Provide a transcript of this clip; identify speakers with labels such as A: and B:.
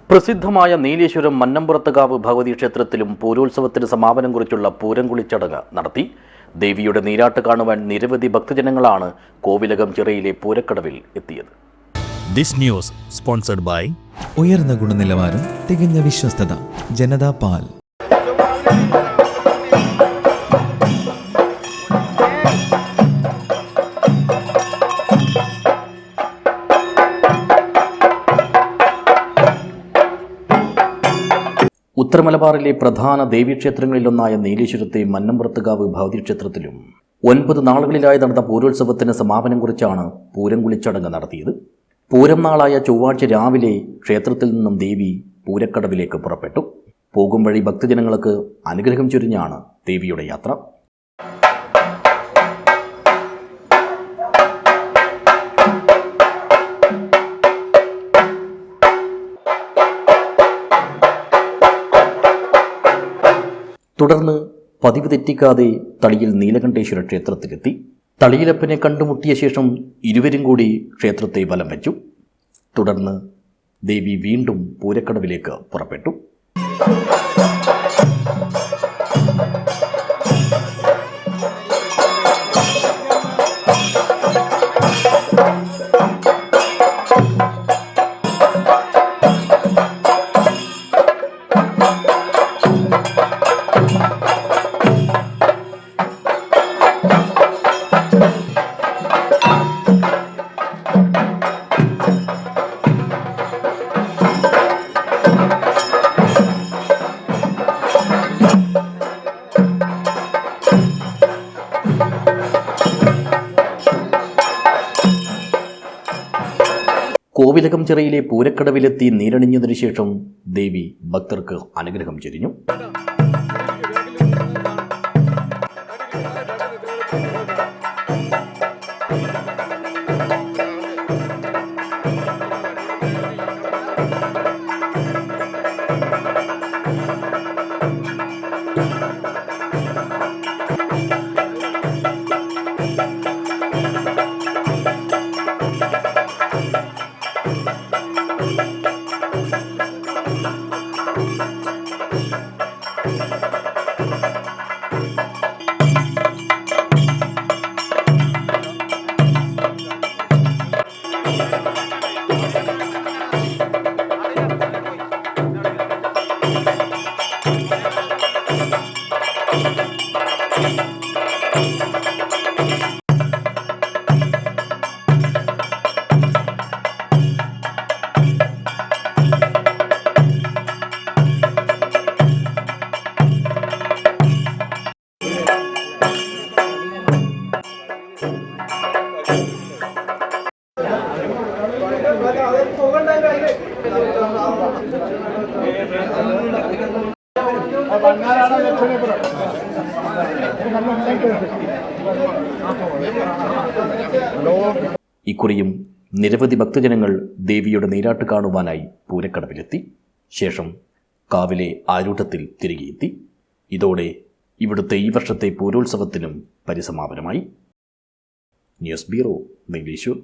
A: പ്രസിദ്ധമായ നീലേശ്വരം മന്നമ്പുറത്തുകാവ് ഭഗവതി ക്ഷേത്രത്തിലും പൂരോത്സവത്തിന് സമാപനം കുറിച്ചുള്ള പൂരംകുളി ചടങ്ങ് നടത്തി. ദേവിയുടെ നീരാട്ട് കാണുവാൻ നിരവധി ഭക്തജനങ്ങളാണ് കോവിലകം ചിറയിലെ പൂരക്കടവിൽ എത്തിയത്.
B: ദിസ് ന്യൂസ് സ്പോൺസർഡ് ബൈ
C: ഉയർന്ന ഗുണനിലവാരം, തികഞ്ഞ വിശ്വസ്തത, ജനതാ പാൽ.
A: ഉത്തരമലബാറിലെ പ്രധാന ദേവീക്ഷേത്രങ്ങളിലൊന്നായ നീലേശ്വരത്തെ മന്നമ്പുറത്തുകാവ് ഭഗവതി ക്ഷേത്രത്തിലും 9 നാളുകളിലായി നടന്ന പൂരോത്സവത്തിന് സമാപനം കുറിച്ചാണ് പൂരംകുളി ചടങ്ങ് നടത്തിയത്. പൂരം നാളായ ചൊവ്വാഴ്ച രാവിലെ ക്ഷേത്രത്തിൽ നിന്നും ദേവി പൂരക്കടവിലേക്ക് പുറപ്പെട്ടു. പോകും വഴി ഭക്തജനങ്ങൾക്ക് അനുഗ്രഹം ചൊരിഞ്ഞാണ് ദേവിയുടെ യാത്ര. തുടർന്ന് പതിവ് തെറ്റിക്കാതെ തളിയിൽ നീലകണ്ഠേശ്വര ക്ഷേത്രത്തിലെത്തി. തളിയിലപ്പനെ കണ്ടുമുട്ടിയ ശേഷം ഇരുവരും കൂടി ക്ഷേത്രത്തെ വലം വെച്ചു. തുടർന്ന് ദേവി വീണ്ടും പൂരക്കടവിലേക്ക് പുറപ്പെട്ടു. കോവിലകം ചിറയിലെ പൂരക്കടവിലെത്തി നീരണിഞ്ഞതിനു ശേഷം ദേവി ഭക്തർക്ക് അനുഗ്രഹം ചൊരിഞ്ഞു. ഇക്കുറിയും നിരവധി ഭക്തജനങ്ങൾ ദേവിയുടെ നീരാട്ട് കാണുവാനായി പൂരക്കടവിലെത്തി. ശേഷം കാവിലെ ആരൂഢത്തിൽ തിരികെ എത്തി. ഇതോടെ ഇവിടുത്തെ ഈ വർഷത്തെ പൂരോത്സവത്തിനും പരിസമാപനമായി. News bureau, Nileshwaram.